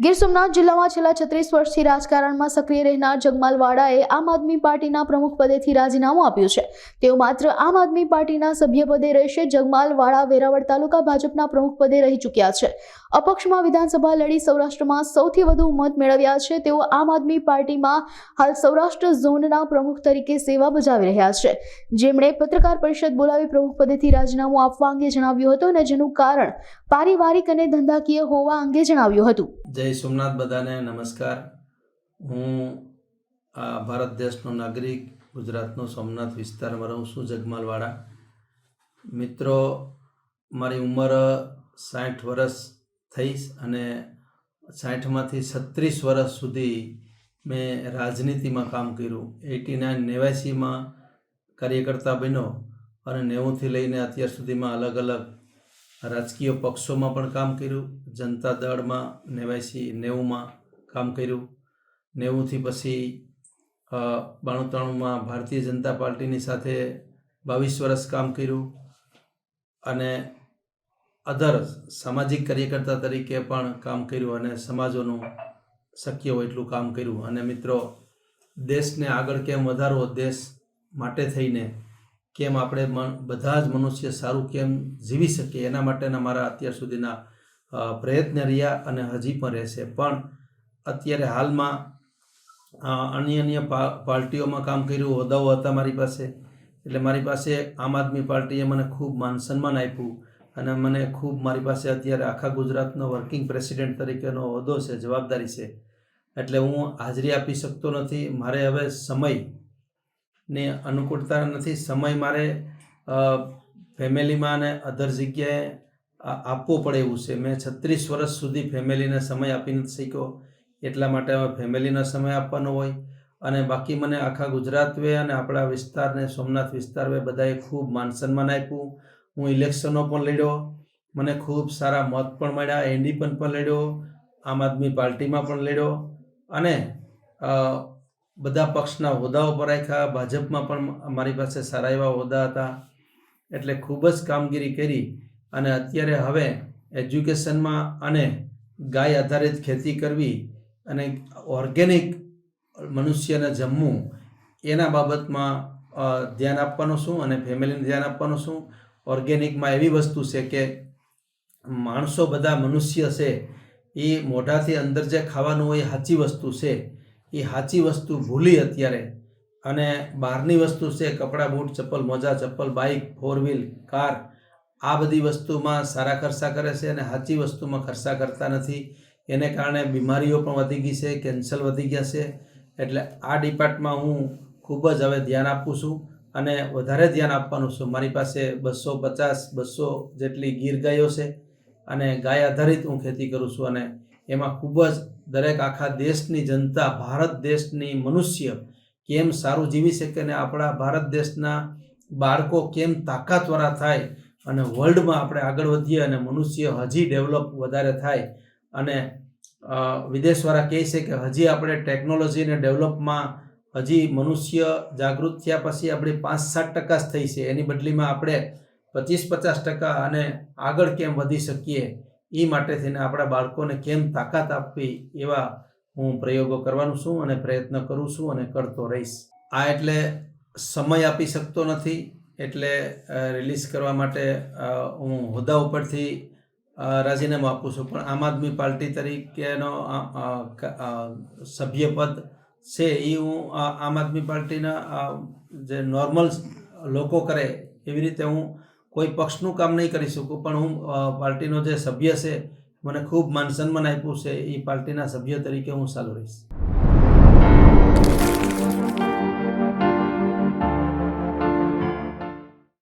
ગીર સોમનાથ જિલ્લામાં છેલ્લા 36 વર્ષથી રાજકારણમાં સક્રિય રહેનાર જગમાલ વાળાએ આમ આદમી પાર્ટીના પ્રમુખ પદેથી રાજીનામું આપ્યું છે। તેઓ માત્ર આમ આદમી પાર્ટીના સભ્ય પદે રહેશે। જગમાલ વાળા વેરાવળ તાલુકા ભાજપના પ્રમુખ પદે રહી ચૂક્યા છે। અપક્ષમાં વિધાનસભા લડી સૌરાષ્ટ્રમાં સૌથી વધુ મત મેળવ્યા છે। તેઓ આમ આદમી પાર્ટીમાં હાલ સૌરાષ્ટ્ર ઝોનના પ્રમુખ તરીકે સેવા બજાવી રહ્યા છે, જેમણે પત્રકાર પરિષદ બોલાવી પ્રમુખ પદેથી રાજીનામું આપવા અંગે જણાવ્યું હતું અને જેનું કારણ પારિવારિક અને ધંધાકીય હોવા અંગે જણાવ્યું હતું। જય સોમનાથ બધાને નમસ્કાર। હું ભારત દેશનો નાગરિક, ગુજરાતનો સોમનાથ વિસ્તારમાં રહું છું, જગમાલ વાળા। મિત્રો, મારી ઉંમર 60 વર્ષ થઈ અને 60માંથી 36 વર્ષ સુધી મેં રાજનીતિમાં કામ કર્યું। 89-89માં કાર્યકર્તા બન્યો અને 90થી લઈને અત્યાર સુધીમાં અલગ અલગ રાજકીય પક્ષોમાં પણ કામ કર્યું। જનતા દળમાં 89-90માં કામ કર્યું। 90થી પછી 92-93માં ભારતીય જનતા પાર્ટીની સાથે 22 વર્ષ કામ કર્યું અને અધર સામાજિક કાર્યકર્તા તરીકે પણ કામ કર્યું અને સમાજોનું શક્ય હોય એટલું કામ કર્યું। અને મિત્રો, દેશને આગળ કેમ વધારવો, દેશ માટે થઈને કેમ આપણે બધા જ મનુષ્ય સારું કેમ જીવી શકીએ, એના માટેના મારા અત્યાર સુધીના પ્રયત્ન રહ્યા અને હજી પણ રહેશે। પણ અત્યારે હાલમાં અન્ય પાર્ટીઓમાં કામ કર્યું, હોદ્દાઓ હતા મારી પાસે, એટલે મારી પાસે આમ આદમી પાર્ટીએ મને ખૂબ માન સન્માન આપ્યું અને મને ખૂબ મારી પાસે અત્યારે આખા ગુજરાતનો વર્કિંગ પ્રેસિડેન્ટ તરીકેનો હોદ્દો છે, જવાબદારી છે। એટલે હું હાજરી આપી શકતો નથી। મારે હવે સમયની અનુકૂળતા નથી। સમય મારે ફેમિલીમાં અને અધર જગ્યાએ આપવો પડે એવું છે। મેં 36 વર્ષ સુધી ફેમિલીને સમય આપી નથી શક્યો, એટલા માટે હવે ફેમિલીનો સમય આપવાનો હોય અને બાકી મને આખા ગુજરાતવે અને આપણા વિસ્તારને, સોમનાથ વિસ્તારવે બધાએ ખૂબ માન સન્માન આપ્યું। હું ઇલેક્શનો પણ લડ્યો, મને ખૂબ સારા મત પણ મળ્યા, ઇન્ડિપેન્ડન્ટ પણ લડ્યો, આમ આદમી પાર્ટીમાં પણ લડ્યો અને બધા પક્ષના હોદ્દાઓ પર રાખ્યા। ભાજપમાં પણ મારી પાસે સારા એવા હોદ્દા હતા, એટલે ખૂબ જ કામગીરી કરી અને અત્યારે હવે એજ્યુકેશનમાં અને ગાય આધારિત ખેતી કરવી અને ઓર્ગેનિક મનુષ્યને જમવું એના બાબતમાં ધ્યાન આપવાનું છું અને ફેમિલીને ધ્યાન આપવાનું છું। ઓર્ગેનિકમાં એવી વસ્તુ છે કે માણસો બધા મનુષ્ય છે એ મોઢાથી અંદર જે ખાવાનું હોય એ સાચી વસ્તુ છે, એ સાચી વસ્તુ ભૂલી અત્યારે અને બહારની વસ્તુ છે, કપડાં, બૂટ, ચપ્પલ, મોજા, ચપ્પલ, બાઇક, 4 વ્હીલ, કાર, આ બધી વસ્તુમાં સારા ખર્ચા કરે છે અને સાચી વસ્તુમાં ખર્ચા કરતા નથી। એને કારણે બીમારીઓ પણ વધી ગઈ છે, કેન્સર વધી ગયા છે। એટલે આ ડિપાર્ટમાં હું ખૂબ જ હવે ધ્યાન આપું છું અને વધારે ધ્યાન આપવાનું છું। મારી પાસે 250-200 જેટલી ગીર ગાયો છે અને ગાય આધારિત હું ખેતી કરું છું અને એમાં ખૂબ જ દરેક આખા દેશની જનતા, ભારત દેશની મનુષ્ય કેમ સારું જીવી શકે ને આપણા ભારત દેશના બાળકો કેમ તાકાતવાળા થાય અને વર્લ્ડમાં આપણે આગળ વધીએ અને મનુષ્ય હજી ડેવલપ વધારે થાય અને વિદેશવાળા કહે છે કે હજી આપણે ટેકનોલોજીને ડેવલપમાં હજી મનુષ્ય જાગૃત થયા પછી આપણી 5-7% જ થઈ છે, એની બદલીમાં આપણે 25-50% અને આગળ કેમ વધી શકીએ એ માટે થઈને આપણા બાળકોને કેમ તાકાત આપવી એવા હું પ્રયોગો કરવાનું છું અને પ્રયત્ન કરું છું અને કરતો રહીશ। આ એટલે સમય આપી શકતો નથી, એટલે રિલીઝ કરવા માટે હું હોદ્દા ઉપરથી રાજીનામું આપું છું, પણ આમ આદમી પાર્ટી તરીકેનો સભ્યપદ છે એ હું આમ આદમી પાર્ટીના જે નોર્મલ લોકો કરે એવી રીતે હું કોઈ પક્ષનું કામ નહીં કરી શકું, પણ હું પાર્ટીનો જે સભ્ય છે, મને ખૂબ માન સન્માન આપ્યું છે, એ પાર્ટીના સભ્ય તરીકે હું ચાલુ રહીશ।